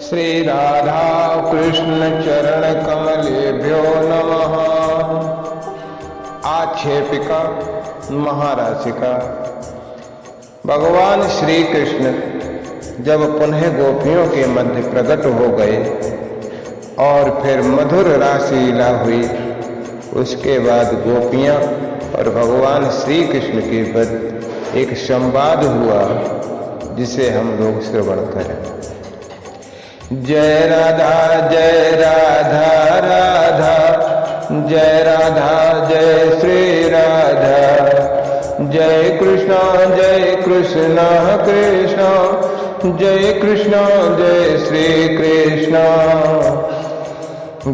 श्री राधा कृष्ण चरण कमलेभ्यो नमः। आक्षेपिका महाराशिका। भगवान श्री कृष्ण जब पुनः गोपियों के मध्य प्रकट हो गए और फिर मधुर रासलीला हुई, उसके बाद गोपियां और भगवान श्री कृष्ण के मध्य एक संवाद हुआ जिसे हम लोग श्रवण करें। जय राधा राधा जय राधा जय श्री राधा। जय कृष्ण कृष्ण जय कृष्ण जय श्री कृष्ण।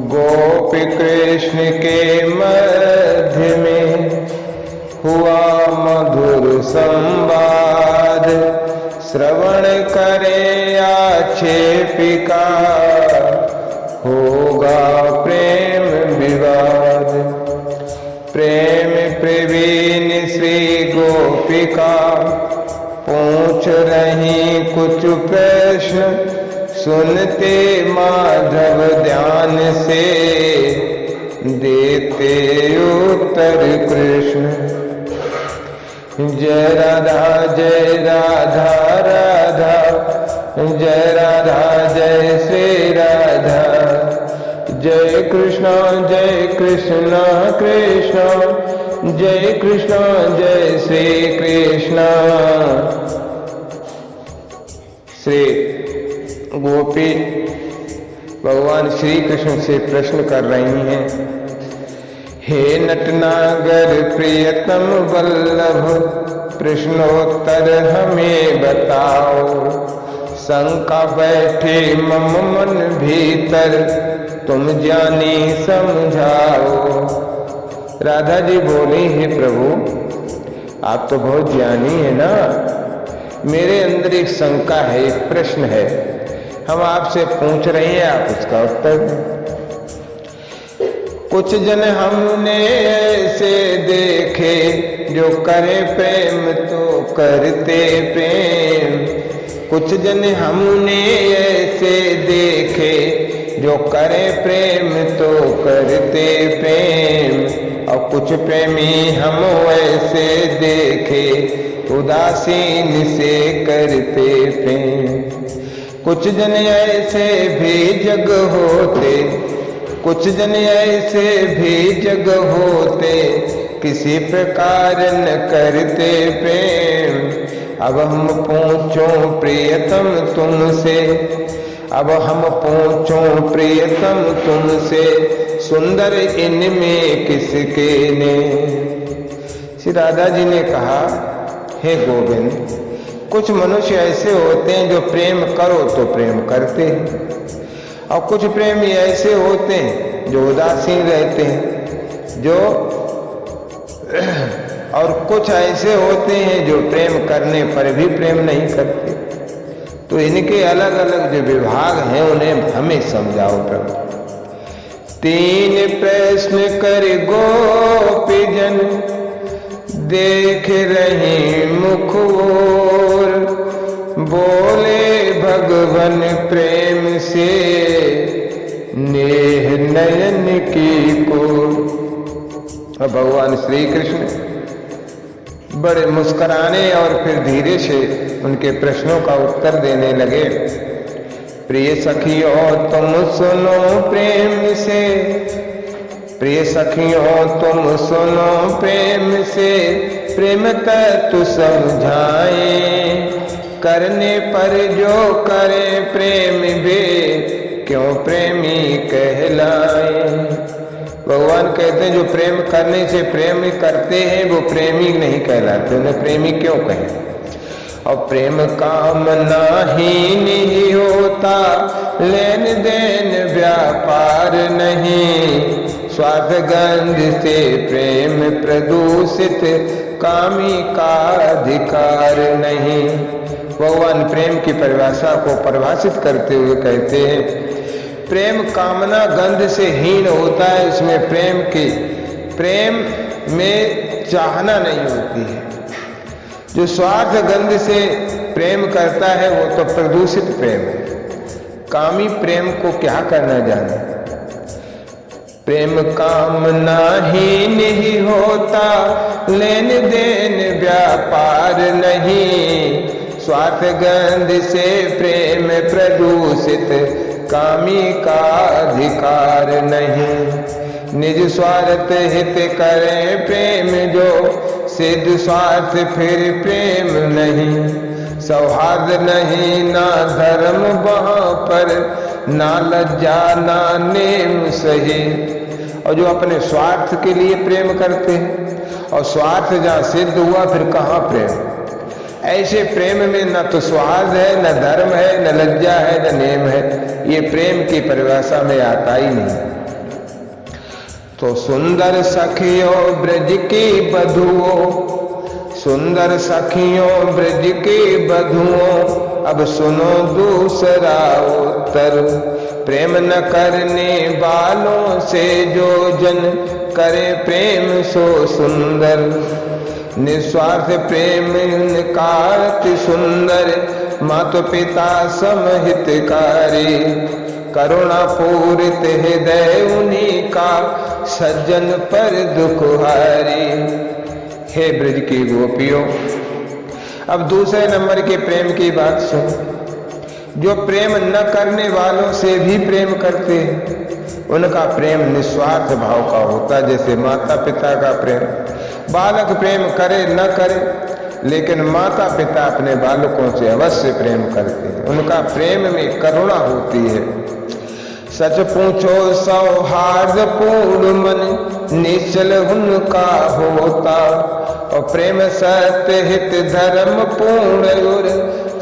गोपी कृष्ण के मध्य में हुआ मधुर संवाद, श्रवण करे आक्षेपिका, होगा प्रेम विवाद। प्रेम प्रवीण श्री गोपिका पूछ रही कुछ प्रश्न, सुनते माधव ध्यान से, देते उत्तर कृष्ण। जय राधा राधा जय राधा जय श्री राधा। जय कृष्ण कृष्ण जय कृष्ण जय श्री कृष्ण। श्री गोपी भगवान श्री कृष्ण से प्रश्न कर रही हैं, हे नटनागर प्रियतम वल्लभ, प्रश्नोत्तर हमें बताओ। शंका बैठे मम मन भीतर, तुम जानी समझाओ। राधा जी बोली, हे प्रभु आप तो बहुत ज्ञानी है ना, मेरे अंदर एक शंका है, एक प्रश्न है, हम आपसे पूछ रहे हैं, आप उसका उत्तर दें। कुछ जन हमने ऐसे देखे, जो करे प्रेम तो करते प्रेम। कुछ जन हमने ऐसे देखे, जो करे प्रेम तो करते प्रेम। और कुछ प्रेमी हम ऐसे देखे, उदासीन से करते प्रेम। कुछ जन ऐसे भी जग होते, कुछ जन ऐसे भी जग होते, किसी प्रकार न करते प्रेम। अब हम पूछों प्रियतम तुमसे, अब हम पूछों प्रियतम तुमसे, सुंदर इनमें किसके ने। श्री राधा जी ने कहा, हे गोविंद, कुछ मनुष्य ऐसे होते हैं जो प्रेम करो तो प्रेम करते हैं, और कुछ प्रेमी ऐसे होते हैं जो उदासीन रहते हैं, जो और कुछ ऐसे होते हैं जो प्रेम करने पर भी प्रेम नहीं करते। तो इनके अलग अलग जो विभाग हैं उन्हें हमें समझाओ प्रभु। तीन प्रश्न कर गोपीजन, देख रही मुख ओर। बोले भगवन प्रेम से, नेह नयन की को। और भगवान श्री कृष्ण बड़े मुस्कुराने और फिर धीरे से उनके प्रश्नों का उत्तर देने लगे। प्रिय सखियों तुम सुनो प्रेम से, प्रिय सखियों तुम सुनो प्रेम से, प्रेम तत्व समझाए। करने पर जो करे प्रेम वे, क्यों प्रेमी कहलाए। भगवान कहते हैं जो प्रेम करने से प्रेम करते हैं वो प्रेमी नहीं कहलाते, उन्हें प्रेमी क्यों कहें। और प्रेम कामना ही नहीं होता, लेन देन व्यापार नहीं। स्वार्थ गंध से प्रेम प्रदूषित, कामी का अधिकार नहीं। भगवान प्रेम की परिभाषा को परिभाषित करते हुए कहते हैं, प्रेम कामना गंध से हीन होता है, इसमें प्रेम में चाहना नहीं होती है। जो स्वार्थ गंध से प्रेम करता है वो तो प्रदूषित प्रेम है। कामी प्रेम को क्या करना जाने। प्रेम काम नाही नहीं होता, लेन देन व्यापार नहीं। स्वार्थ गंध से प्रेम प्रदूषित, कामी का अधिकार नहीं। निज स्वार्थ हित करे प्रेम जो, सिद्ध स्वार्थ फिर प्रेम नहीं। सौहार्द नहीं ना धर्म वहाँ पर, ना लज्जा ना नेम सही। और जो अपने स्वार्थ के लिए प्रेम करते हैं और स्वार्थ जहाँ सिद्ध हुआ फिर कहाँ प्रेम। ऐसे प्रेम में न तो स्वार्थ है, न धर्म है, न लज्जा है, न नेम है। ये प्रेम की परिभाषा में आता ही नहीं। तो सुंदर सखियों ब्रज की बधुओं, सुंदर सखियों ब्रज की बधुओं, अब सुनो दूसरा उत्तर। प्रेम न करने वालों से जो जन करे प्रेम सो सुंदर। निस्वार्थ प्रेम का अति सुंदर, माता पिता समहितकारी। करुणा पूरित हृदय उन्हीं का, सज्जन पर दुखहारी। हे ब्रज की गोपियों, अब दूसरे नंबर के प्रेम की बात सुन। जो प्रेम न करने वालों से भी प्रेम करते हैं, उनका प्रेम निस्वार्थ भाव का होता है। जैसे माता पिता का प्रेम, बालक प्रेम करे न करे, लेकिन माता पिता अपने बालकों से अवश्य प्रेम करते हैं। उनका प्रेम में करुणा होती है। सच पूछो सौहार्द पूर्ण मन, निश्चल उनका होता। और प्रेम सत्य हित धर्म पूर्ण और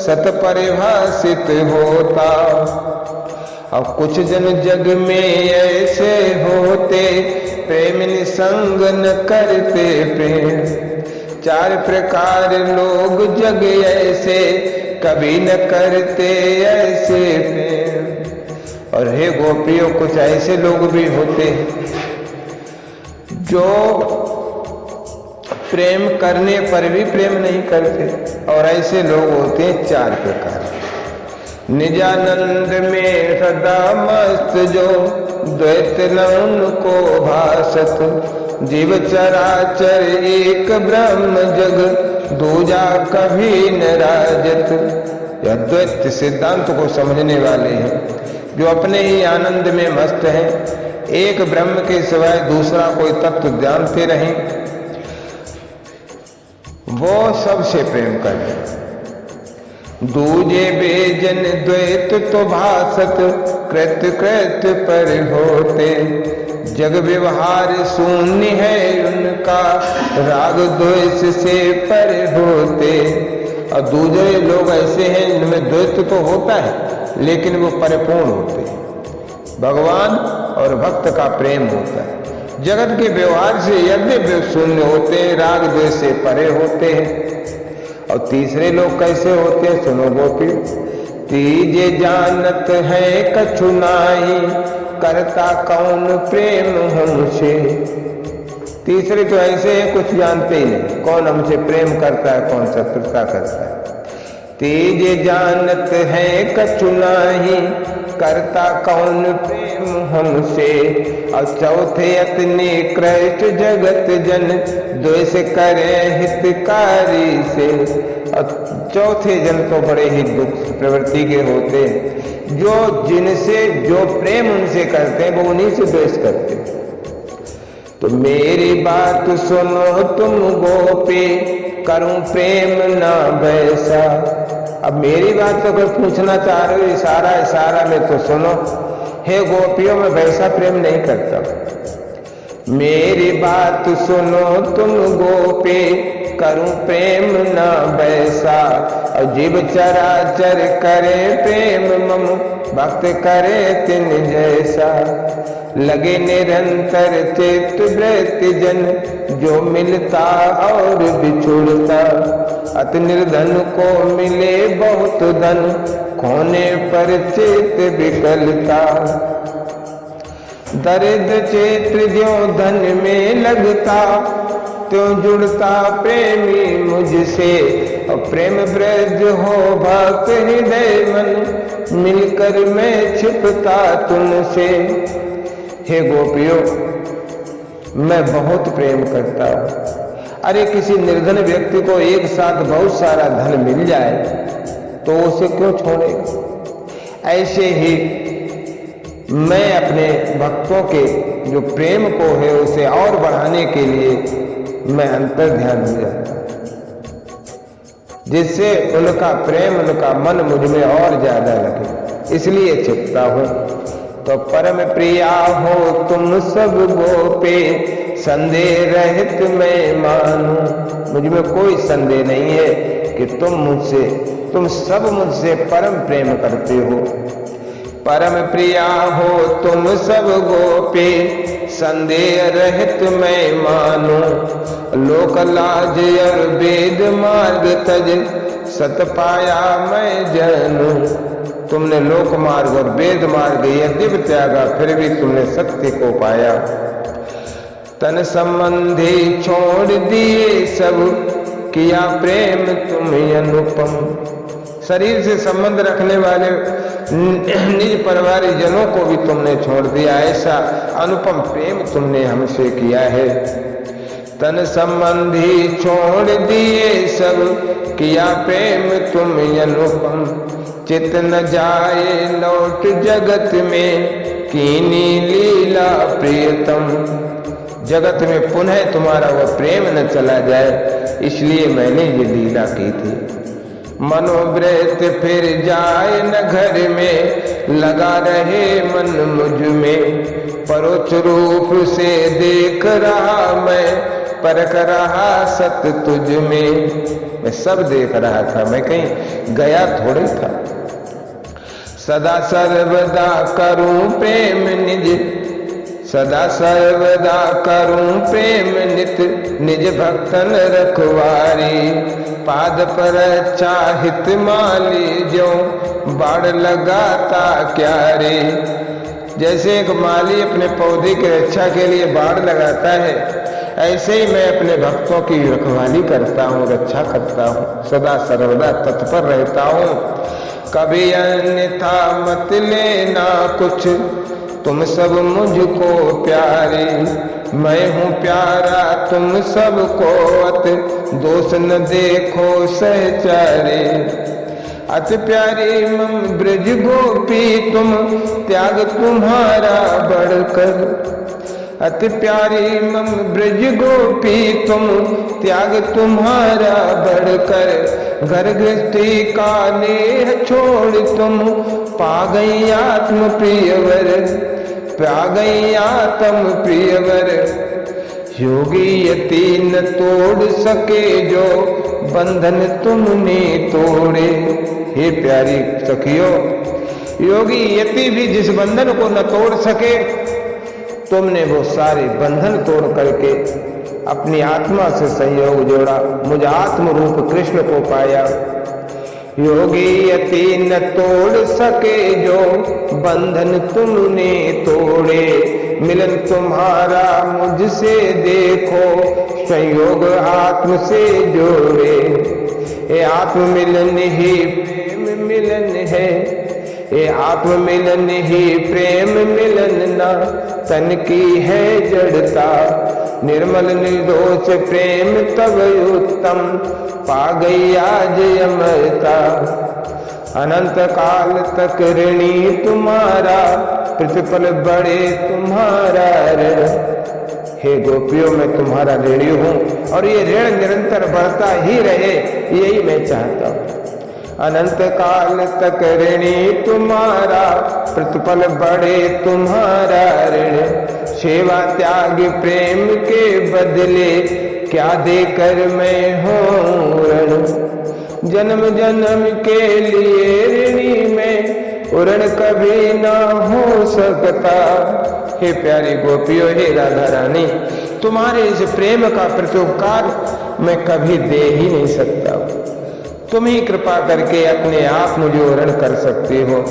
सत परिभाषित होता। अब कुछ जन जग में ऐसे होते, प्रेम निसंग न करते प्रेम। चार प्रकार लोग जग ऐसे, कभी न करते ऐसे प्रेम। और हे गोपियों, कुछ ऐसे लोग भी होते जो प्रेम करने पर भी प्रेम नहीं करते। और ऐसे लोग होते हैं चार प्रकार। निजानंद में सदा मस्त जो, द्वैत न उनको भासत। जीव चराचर एक ब्रह्म जग, दूजा कभी न राजत। यह द्वैत सिद्धांत को समझने वाले हैं, जो अपने ही आनंद में मस्त हैं, एक ब्रह्म के सिवाय दूसरा कोई तत्व जानते नहीं, वो सबसे प्रेम करते। दूजे बेजन द्वैत तो भासत, कृत्य कृत्य पर होते। जग व्यवहार शून्य है उनका, राग द्वेष से पर होते। और दूसरे लोग ऐसे हैं जिनमें द्वैत तो होता है, लेकिन वो परिपूर्ण होते हैं। भगवान और भक्त का प्रेम होता है। जगत के व्यवहार से यद्यपि शून्य होते हैं, राग द्वेष से परे होते हैं। और तीसरे लोग कैसे होते हैं, सुनो गोपी। तीजे जानत है कछु नाई, करता कौन प्रेम हमसे। तीसरे तो ऐसे हैं, कुछ जानते ही नहीं कौन हमसे प्रेम करता है, कौन शत्रुता करता है। तीजे जानत है कछु नाई, करता कौन प्रेम हमसे। और चौथे अतने कृष्ण जगत जन, द्वेष करे हितकारी से। और चौथे जन तो बड़े ही दुख प्रवृत्ति के होते हैं, जो जिनसे जो प्रेम उनसे करते हैं वो उन्हीं से द्वेष करते हैं। तो मेरी बात सुनो तुम गोपी, करूं प्रेम ना वैसा। अब मेरी बात तो अगर पूछना चाह रहे हो इशारा इशारा में, तो सुनो। हे गोपियों, मैं वैसा प्रेम नहीं करता। मेरी बात सुनो तुम गोपी, करूं प्रेम ना वैसा। और जीव चराचर करे प्रेम मम, भक्त करे तिन जैसा। लगे निरंतर चित्त वृत्ति जन, जो मिलता और बिछुड़ता। अति निर्धन को मिले बहुत धन, खोने पर चित्त विकलता। दरिद्र चित्र ज्यों धन में लगता, त्यों जुड़ता प्रेमी मुझसे। और प्रेम ब्रज हो भक्त हृदय मन, मिलकर मैं छिपता तुमसे। हे गोपियों, मैं बहुत प्रेम करता हूं। अरे किसी निर्धन व्यक्ति को एक साथ बहुत सारा धन मिल जाए तो उसे क्यों छोड़ेगा? ऐसे ही मैं अपने भक्तों के जो प्रेम को है उसे और बढ़ाने के लिए मैं अंतर ध्यान हो जाता हूं, जिससे उनका प्रेम, उनका मन मुझ में और ज्यादा लगे, इसलिए छिपता हूं। तो परम प्रिया हो तुम सब गोपे, संदेह रहित मैं मानूं। मुझ में कोई संदेह नहीं है कि तुम सब मुझसे परम प्रेम करते हो। परम प्रिया हो तुम सब गोपे, संदेह रहित मैं मानूं। लोक लाज और वेद मार्ग तज, सत पाया मैं जानूं। तुमने लोक मार्ग और वेद मार्ग यद्यपि त्यागा, फिर भी तुमने सत्य को पाया। तन संबंधी छोड़ दिए सब, किया प्रेम तुम अनुपम। शरीर से संबंध रखने वाले निज परिवारी जनों को भी तुमने छोड़ दिया, ऐसा अनुपम प्रेम तुमने हमसे किया है। तन संबंधी छोड़ दिए सब, किया प्रेम तुम अनुपम। चित न जाए लौट जगत में, कीनी लीला प्रियतम। जगत में पुनः तुम्हारा वह प्रेम न चला जाए, इसलिए मैंने ये लीला की थी। मनोव्रत फिर जाए न घर में, लगा रहे मन मुझ में। परोक्ष रूप से देख रहा मैं, परख रहा सत्य तुझ में। मैं सब देख रहा था, मैं कहीं गया थोड़े था। सदा सर्वदा करूं प्रेम निज, सदा सर्वदा करूं प्रेम नित। निज भक्तन रखवारी, पाद पर चाहित माली। जो बाढ़ लगाता क्यारे। जैसे एक माली अपने पौधे की रक्षा के लिए बाढ़ लगाता है, ऐसे ही मैं अपने भक्तों की रखवाली करता हूँ, रक्षा करता हूँ, सदा सर्वदा तत्पर रहता हूँ। कभी अन्यथा मत लेना कुछ, तुम सब मुझको प्यारे। मैं हूँ प्यारा तुम सबको, अत दोष न देखो सहचारे। अति प्यारी मम ब्रज गोपी तुम, त्याग तुम्हारा बढ़कर। अति प्यारी मम ब्रज गोपी तुम, त्याग तुम्हारा बढ़कर। घर गृहस्थी का नेह छोड़ तुम, पा गई आत्म प्रियवर। पा गई आत्म प्रियवर। योगी यति न तोड़ सके जो, बंधन तुमने तोड़े। हे प्यारी सखियों, योगी यति भी जिस बंधन को न तोड़ सके, तुमने वो सारे बंधन तोड़ करके अपनी आत्मा से संयोग जोड़ा, मुझ आत्म रूप कृष्ण को पाया। योगी यति न तोड़ सके जो, बंधन तुमने तोड़े। मिलन तुम्हारा मुझसे देखो, संयोग आत्म से जोड़े। ये आत्म मिलन ही प्रेम मिलन है, ये आत्म मिलन ही प्रेम मिलन ना। तन की है जड़ता, निर्मल निर्दोष प्रेम तब उत्तम। पा गई आज अमरता, अनंत काल तक ऋणी तुम्हारा। प्रतिपल बड़े तुम्हारा ऋण। हे गोपियों, मैं तुम्हारा ऋणी हूँ और ये ऋण निरंतर बढ़ता ही रहे, यही मैं चाहता हूँ। अनंत काल तक ऋणी तुम्हारा, प्रतिपल बड़े तुम्हारा ऋण। सेवा त्याग प्रेम के बदले, क्या देकर मैं हूँ ऋण। जन्म जन्म के लिए ऋणी मैं, ऋण कभी ना हो सकता। हे प्यारी गोपियों, हे राधा रानी, तुम्हारे इस प्रेम का प्रत्युपकार मैं कभी दे ही नहीं सकता। तुम ही कृपा करके अपने आप मुझे ऋण कर सकते हो।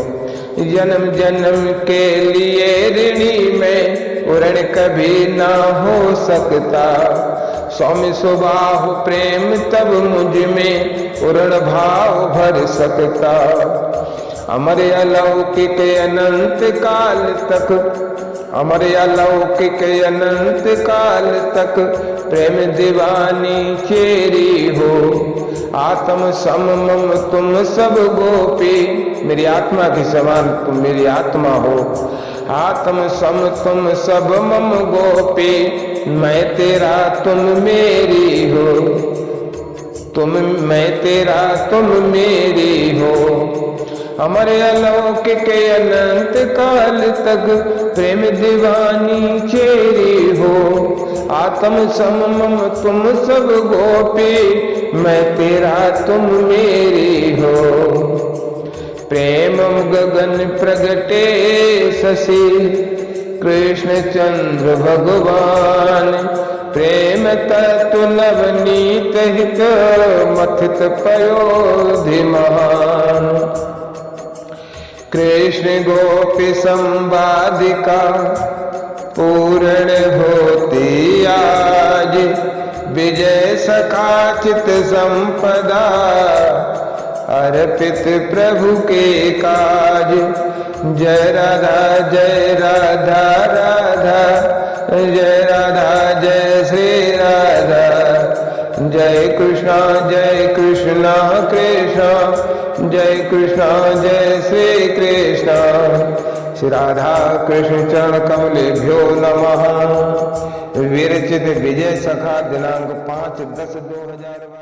जन्म जन्म के लिए ऋणी मैं, ऋण कभी ना हो सकता। सौम्य सुबाहु प्रेम तब मुझ में उरण भाव भर सकता। अमर अलौकिक अनंत काल तक, अमर अलौकिक अनंत काल तक प्रेम दीवानी चेरी हो। आत्म सम मम तुम सब गोपी, मेरी आत्मा के समान तुम मेरी आत्मा हो। आत्म सम तुम सब मम गोपी, मैं तेरा तुम मेरी हो। तुम मैं तेरा तुम मेरी हो। अमर अलौकिक अनंत काल तक प्रेम दीवानी चेरी हो। आत्म सम मम तुम सब गोपी, मैं तेरा तुम मेरी हो। प्रेम गगन प्रगटे शशि कृष्ण चंद्र भगवान। प्रेम तत्व नवनीत हित मथित पयोधि महान। कृष्ण गोपी संवादिका पूर्ण होती आज। विजय सखाचित संपदा अर्पित प्रभु के काज। जय राधा जय राधा राधा, जय राधा जय श्री राधा। जय कृष्णा कृष्णा, जय कृष्णा जय श्री कृष्णा। श्री राधा कृष्ण चरण कमलेभ्यो नमः। विरचित विजय सखा दिनांक 5/10/2000।